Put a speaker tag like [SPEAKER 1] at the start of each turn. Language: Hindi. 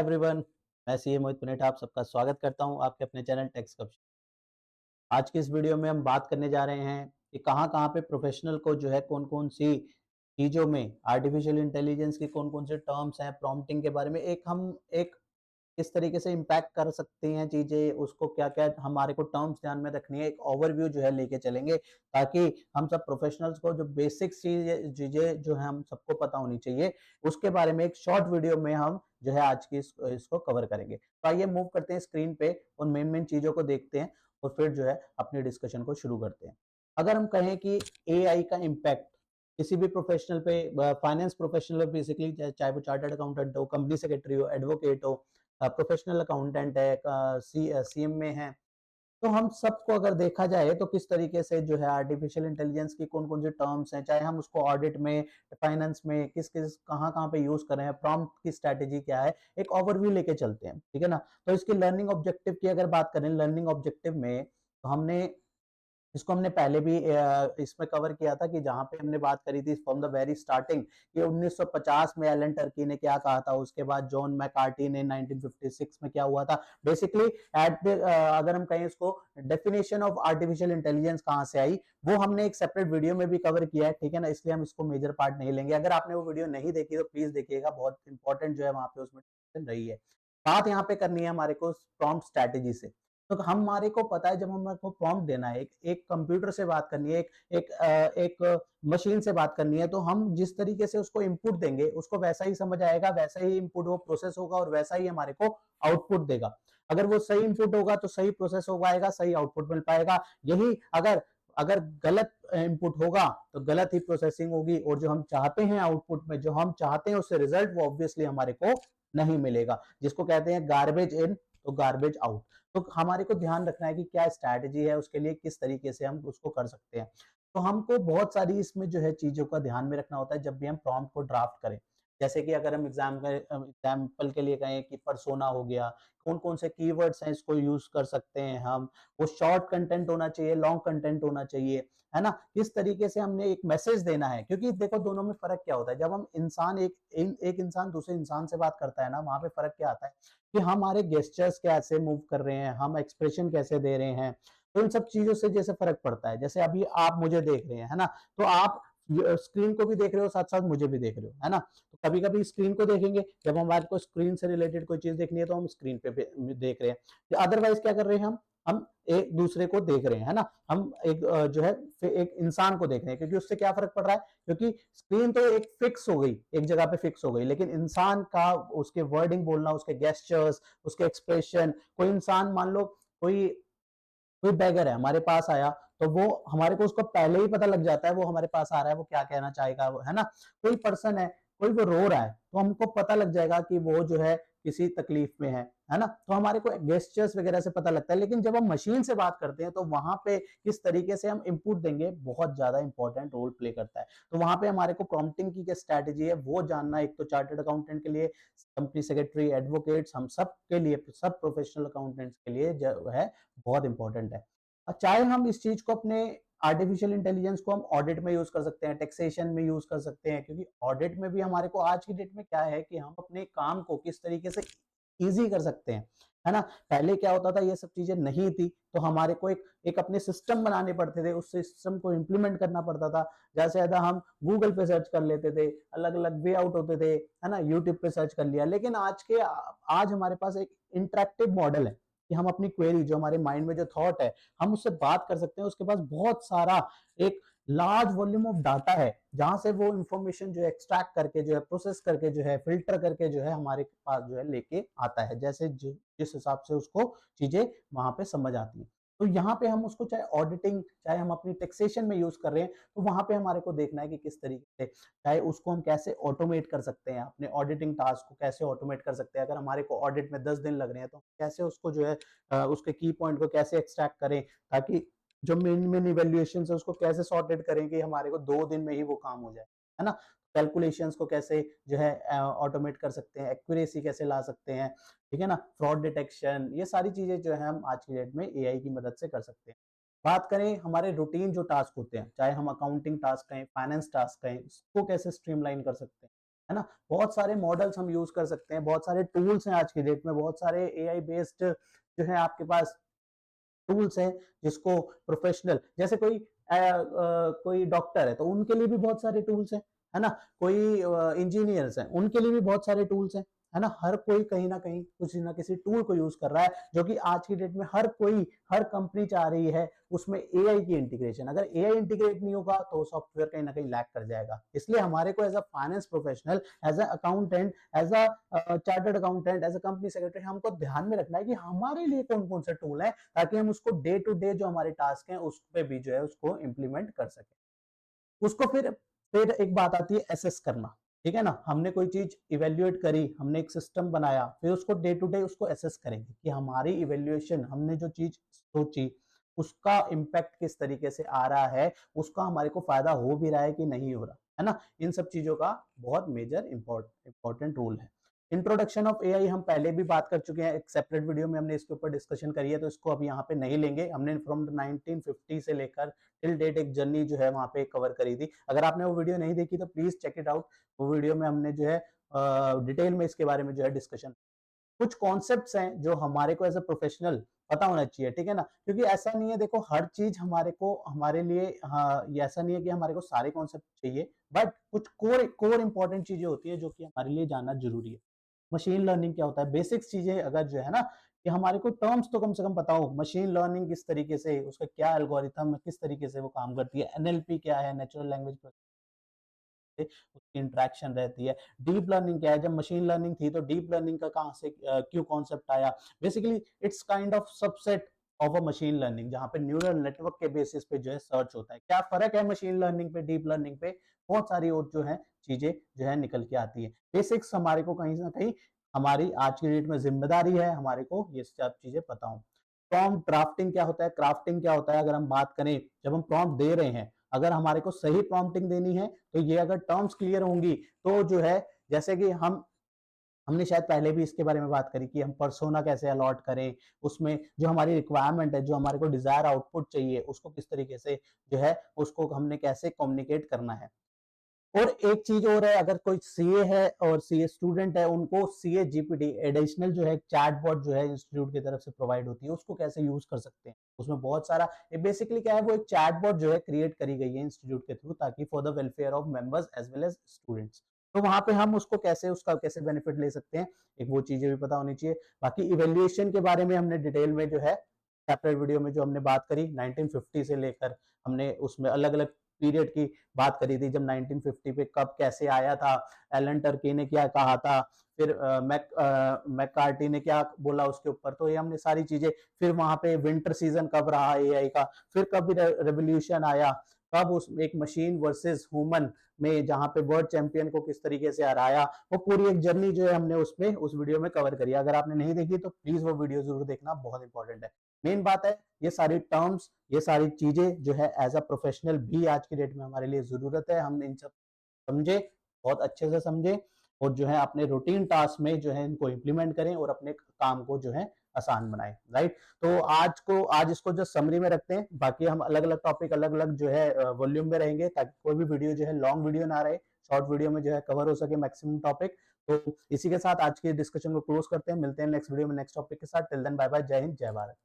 [SPEAKER 1] एवरीवन, मैं सीए मोहित पुनेठा आप सबका स्वागत करता हूं आपके अपने चैनल टेक्स कप। आज की इस वीडियो में हम बात करने जा रहे हैं कि कहां-कहां पे प्रोफेशनल को जो है कौन-कौन सी चीज़ों में आर्टिफिशियल इंटेलिजेंस की कौन-कौन से टर्म्स हैं, प्रॉम्प्टिंग के बारे में एक किस तरीके से इम्पैक्ट कर सकती हैं चीज़ें, उसको क्या-क्या हमारे को टर्म्स ध्यान में रखनी है, एक ओवरव्यू जो है लेके चलेंगे ताकि हम सब प्रोफेशनल्स को जो बेसिक चीज़ें जो है हम सबको पता होनी चाहिए, उसके बारे में एक शॉर्ट वीडियो में हम जो है आज की इसको कवर करेंगे। तो आइए मूव करते हैं स्क्रीन पे उन मेन-मेन चीज़ों को देखते हैं और फिर जो है अपनी डिस्कशन को शुरू करते हैं। अगर हम कहें कि एआई का इम्पैक्ट किसी भी प्रोफेशनल पे फाइनेंस प्रोफेशनल बेसिकली चाहे वो चार्टर्ड अकाउंटेंट हो, कंपनी सेक्रेटरी हो, एडवोकेट हो, प्रोफेशनल अकाउंटेंट है, सीएम में है, तो हम सबको अगर देखा जाए तो किस तरीके से जो है आर्टिफिशियल इंटेलिजेंस की कौन-कौन सी टर्म्स हैं, चाहे हम उसको ऑडिट में, फाइनेंस में किस-किस कहाँ-कहाँ पे यूज़ कर रहे हैं, प्रॉम्प्ट की स्ट्रैटेजी क्या है, एक ओवरव्यू लेके चलते हैं, ठीक है ना? तो इसकी लर्निंग ऑब्जेक्टिव की अगर बात करें, लर्निंग ऑब्जेक्टिव में तो हमने इसको हमने पहले भी इसमें कवर किया था कि जहाँ पे हमने बात करी थी फ्रॉम द वेरी स्टार्टिंग कि 1950 में एलन टर्की ने क्या कहा था, उसके बाद जॉन मैकार्टी ने 1956 में क्या हुआ था। बेसिकली अगर हम कहें इसको डेफिनेशन ऑफ आर्टिफिशियल इंटेलिजेंस कहाँ से आई, वो हमने एक सेपरेट वीडियो में भी कवर किया है, ठीक है ना? इसलिए हम इसको मेजर पार्ट नहीं लेंगे। अगर आपने वो वीडियो नहीं देखी तो प्लीज देखिएगा, बहुत इंपॉर्टेंट जो है वहां पे उसमें रही है। बात यहाँ पे करनी है हमारे को प्रॉम्प्ट स्ट्रैटेजी से। तो हमारे को पता है जब हमारे को प्रॉम्प्ट देना है, एक कंप्यूटर से बात करनी है, एक मशीन से बात करनी है, तो हम जिस तरीके से उसको इनपुट देंगे उसको वैसा ही समझ आएगा, वैसा ही इनपुट वो प्रोसेस होगा और वैसा ही हमारे को आउटपुट देगा। अगर वो सही इनपुट होगा तो सही प्रोसेस हो पाएगा, सही आउटपुट मिल पाएगा। यही अगर अगर गलत इनपुट होगा तो गलत ही प्रोसेसिंग होगी और जो हम चाहते हैं आउटपुट में, जो हम चाहते हैं उससे रिजल्ट, वो ऑब्वियसली हमारे को नहीं मिलेगा, जिसको कहते हैं गार्बेज इन तो गार्बेज आउट। तो हमारे को ध्यान रखना है कि क्या स्ट्रैटेजी है उसके लिए, किस तरीके से हम उसको कर सकते हैं। तो हमको बहुत सारी इसमें जो है चीजों का ध्यान में रखना होता है जब भी हम प्रॉम्प्ट को ड्राफ्ट करें। जैसे कि अगर हम एग्जाम्पल के लिए कहें कि पर्सोना हो गया, कौन कौन से कीवर्ड्स हैं इसको यूज कर सकते हैं हम, वो शॉर्ट कंटेंट होना चाहिए, लॉन्ग कंटेंट होना चाहिए, है ना? किस तरीके से हमने एक मैसेज देना है, क्योंकि देखो दोनों में फर्क क्या होता है। जब हम इंसान एक इंसान दूसरे इंसान से बात करता है ना, वहां पे फर्क क्या आता है कि हमारे गेस्चर्स कैसे मूव कर रहे हैं, हम एक्सप्रेशन कैसे दे रहे हैं, तो इन सब चीजों से जैसे फर्क पड़ता है। जैसे अभी आप मुझे देख रहे हैं, है ना? तो आप स्क्रीन को भी देख रहे हो, साथ साथ मुझे भी देख रहे हो, है ना? तो कभी कभी स्क्रीन को देखेंगे, जब हमारे को स्क्रीन से रिलेटेड कोई चीज देखनी है तो हम स्क्रीन पे देख रहे हैं। अदरवाइज क्या कर रहे हैं हम एक दूसरे को देख रहे हैं, है ना? हम एक जो है एक इंसान को देख रहे हैं, क्योंकि उससे क्या फर्क पड़ रहा है, क्योंकि स्क्रीन तो एक फिक्स हो गई, एक जगह पे फिक्स हो गई, लेकिन इंसान का उसके वर्डिंग बोलना, उसके गेस्चर्स, उसके एक्सप्रेशन, कोई इंसान मान लो कोई कोई बैगर है हमारे पास आया, तो वो हमारे को उसको पहले ही पता लग जाता है वो हमारे पास आ रहा है, वो क्या कहना चाहेगा, है ना? कोई पर्सन है, कोई वो रो रहा है, तो हमको पता लग जाएगा कि वो जो है किसी तकलीफ में है ना? तो हमारे को गेस्चर्स वगैरह से पता लगता है। लेकिन जब हम मशीन से बात करते हैं तो वहां पे किस तरीके से हम इनपुट देंगे बहुत ज्यादा इंपॉर्टेंट रोल प्ले करता है। तो वहां पे हमारे को प्रॉम्प्टिंग की क्या स्ट्रैटेजी है वो जानना, एक तो चार्टर्ड अकाउंटेंट के लिए, कंपनी सेक्रेटरी, एडवोकेट्स, हम सब के लिए, सब प्रोफेशनल अकाउंटेंट्स के लिए जो है बहुत इंपॉर्टेंट है। चाहे हम इस चीज को अपने आर्टिफिशियल इंटेलिजेंस को हम ऑडिट में यूज कर सकते हैं, टैक्सेशन में यूज कर सकते हैं, क्योंकि ऑडिट में भी हमारे को आज की डेट में क्या है कि हम अपने काम को किस तरीके से इजी कर सकते हैं, है ना? पहले क्या होता था, ये सब चीजें नहीं थी, तो हमारे को एक एक अपने सिस्टम बनाने पड़ते थे, उस सिस्टम को इम्प्लीमेंट करना पड़ता था। ज्यादा से ज्यादा हम गूगल पे सर्च कर लेते थे, अलग अलग वे आउट होते थे, है ना? यूट्यूब पे सर्च कर लिया। लेकिन आज हमारे पास एक इंटरेक्टिव मॉडल है कि हम अपनी क्वेरी, जो हमारे माइंड में जो थॉट है, हम उससे बात कर सकते हैं। उसके पास बहुत सारा एक लार्ज वॉल्यूम ऑफ डाटा है, जहां से वो इंफॉर्मेशन जो है एक्सट्रैक्ट करके, जो है प्रोसेस करके, जो है फिल्टर करके, जो है हमारे पास जो है लेके आता है, जैसे जिस हिसाब से उसको चीजें वहां पे समझ आती है। तो यहाँ पे हम उसको चाहे ऑडिटिंग, चाहे हम अपनी टैक्सेशन में यूज कर रहे हैं, तो वहां पे हमारे को देखना है कि किस तरीके से, चाहे उसको हम कैसे ऑटोमेट कर सकते हैं, अपने ऑडिटिंग टास्क को कैसे ऑटोमेट कर सकते हैं। अगर हमारे को ऑडिट में 10 दिन लग रहे हैं तो कैसे उसको जो है उसके की पॉइंट को कैसे एक्सट्रैक्ट करें, ताकि जो मेन मेन इवेल्युएशन है उसको कैसे सॉर्टेड करें कि हमारे को 2 दिन में ही वो काम हो जाए, है ना? कैलकुलेशंस को कैसे जो है ऑटोमेट कर सकते हैं, एक्यूरेसी कैसे ला सकते हैं, ठीक है ना? फ्रॉड डिटेक्शन, ये सारी चीजें जो है हम आज की डेट में एआई की मदद से कर सकते हैं। बात करें हमारे रूटीन जो टास्क होते हैं, चाहे हम अकाउंटिंग टास्क कहें, फाइनेंस टास्क कहें, इसको कैसे स्ट्रीमलाइन कर सकते हैं। है ना? बहुत सारे मॉडल्स हम यूज़ कर सकते हैं, बहुत सारे टूल्स हैं आज की डेट में, बहुत सारे एआई बेस्ड जो है आपके पास टूल्स हैं, जिसको प्रोफेशनल जैसे कोई डॉक्टर है, तो उनके लिए भी बहुत सारे टूल्स हैं, है ना? कोई इंजीनियर्स हैं, उनके लिए भी बहुत सारे टूल्स हैं, है ना? हर कोई कहीं न कहीं किसी न किसी टूल को यूज़ कर रहा है, जो कि आज की डेट में हर कंपनी चाह रही है उसमें एआई की इंटीग्रेशन। अगर एआई इंटीग्रेट नहीं होगा, तो सॉफ्टवेयर कहीं न कहीं लैग कर जाएगा। इसलिए हमारे को as a finance professional, as a accountant, as a chartered accountant, as a company secretary हमको ध्यान में रखना है कि हमारे लिए कौन-कौन से टूल हैं, ताकि हम उसको डे टू डे जो हमारे टास्क हैं उस पे भी जो है उसको इम्प्लीमेंट कर सकें। उसको फिर एक बात आती है एसेस करना, ठीक है ना? हमने कोई चीज़ इवैल्यूएट करी, हमने एक सिस्टम बनाया, फिर उसको डे टू डे उसको एसेस करेंगे कि हमारी इवैल्यूएशन हमने जो चीज़ सोची, उसका इम्पैक्ट किस तरीके से आ रहा है, उसका हमारे को फ़ायदा हो भी रहा है कि नहीं हो रहा, है ना? इन सब चीज़ों का बहुत मेजर इम्पोर्टेंट रोल है। इंट्रोडक्शन ऑफ एआई हम पहले भी बात कर चुके हैं, एक सेपरेट वीडियो में हमने इसके ऊपर डिस्कशन करी है, तो इसको अब यहाँ पे नहीं लेंगे। हमने फ्रॉम 1950 से लेकर टिल डेट एक जर्नी जो है वहाँ पे कवर करी थी। अगर आपने वो वीडियो नहीं देखी तो प्लीज चेक इट आउट। वो वीडियो में हमने जो है डिटेल में इसके बारे में जो है डिस्कशन, कुछ कॉन्सेप्ट्स हैं जो हमारे को एज अ प्रोफेशनल पता होना चाहिए, ठीक है ना? क्योंकि ऐसा नहीं है, देखो हर चीज हमारे लिए, हाँ, ये ऐसा नहीं है कि हमारे को सारे कॉन्सेप्ट चाहिए, बट कुछ कोर कोर इंपॉर्टेंट चीजें होती है जो कि हमारे लिए जानना जरूरी है। मशीन लर्निंग क्या होता है, बेसिक्स चीजें अगर जो है ना, कि हमारे को टर्म्स तो कम से कम पता हो, मशीन लर्निंग किस तरीके से, उसका क्या एल्गोरिथम है, किस तरीके से वो काम करती है, एनएलपी क्या है, नेचुरल लैंग्वेज उसकी इंटरेक्शन रहती है। डीप लर्निंग क्या है, जब मशीन लर्निंग थी तो डीप लर्निंग का कहाँ से क्यों कॉन्सेप्ट आया। Basically it's kind of subset of a machine learning, जहाँ पे न्यूरल नेटवर्क के बेसिस पे जो है सर्च होता है। क्या फर्क है मशीन लर्निंग पे डीप लर्निंग पे, बहुत सारी और जो है चीजें जो है निकल के आती है। बेसिक्स हमारे को कहीं ना कहीं हमारी आज की डेट में जिम्मेदारी है हमारे को ये सब चीजें पता हो। प्रॉम्प्ट ड्राफ्टिंग क्या होता है, क्राफ्टिंग क्या होता है, अगर हम बात करें, जब हम प्रॉम्प्ट दे रहे हैं, अगर हमारे को सही प्रॉम्प्टिंग देनी है, तो ये अगर टर्म्स क्लियर होंगी, तो जो है, जैसे कि हमने शायद पहले भी इसके बारे में बात करी कि हम पर्सोना कैसे अलॉट करें, उसमें जो हमारी रिक्वायरमेंट है, जो हमारे को डिजायर आउटपुट चाहिए, उसको किस तरीके से जो है उसको हमने कैसे कम्युनिकेट करना है। और एक चीज और है, अगर कोई सीए है और सीए स्टूडेंट है, उनको सीए जीपीटी एडिशनल जो है चैटबॉट जो है इंस्टीट्यूट की तरफ से प्रोवाइड होती है, उसको कैसे यूज कर सकते हैं। उसमें बहुत सारा, बेसिकली क्या है, वो एक चैटबॉट जो है क्रिएट करी गई है इंस्टीट्यूट के थ्रू, ताकि for the welfare of members as well as students. तो वहां पे हम उसका कैसे बेनिफिट ले सकते हैं, एक वो चीजें भी पता होनी चाहिए। बाकी इवेल्युएशन के बारे में हमने डिटेल में जो है सेपरेट वीडियो में जो हमने बात करी 1950 से लेकर, हमने उसमें अलग अलग पीरियड की बात करी थी, जब 1950 पे कब कैसे आया था, एलन टर्की ने क्या कहा था, फिर मैककार्टी ने क्या बोला उसके ऊपर, तो ये हमने सारी चीजें, फिर वहां पे विंटर सीजन कब रहा एआई का, फिर कब रेवोल्यूशन आया, कब उस एक मशीन वर्सेस ह्यूमन में जहां पे वर्ल्ड चैंपियन को किस तरीके से हराया, वो पूरी एक जर्नी जो है हमने उसमें उस वीडियो में कवर करी। अगर आपने नहीं देखी तो प्लीज वो वीडियो जरूर देखना, बहुत इंपॉर्टेंट है। मेन बात है, ये सारी टर्म्स, ये सारी चीजें जो है एज अ प्रोफेशनल भी आज की डेट में हमारे लिए जरूरत है, हम इन सब समझे, बहुत अच्छे से समझे, और जो है अपने रूटीन टास्क में जो है इनको इम्प्लीमेंट करें और अपने काम को जो है आसान बनाएं, राइट। तो आज इसको जो समरी में रखते हैं, बाकी हम अलग अलग टॉपिक अलग अलग जो है वॉल्यूम में रहेंगे, ताकि कोई भी वीडियो जो है लॉन्ग वीडियो ना रहे, शॉर्ट वीडियो में जो है कवर हो सके मैक्सिमम टॉपिक। तो इसी के साथ आज के डिस्कशन को क्लोज करते हैं, मिलते हैं नेक्स्ट वीडियो में नेक्स्ट टॉपिक के साथ। टिल देन बाय बाय, जय हिंद, जय भारत।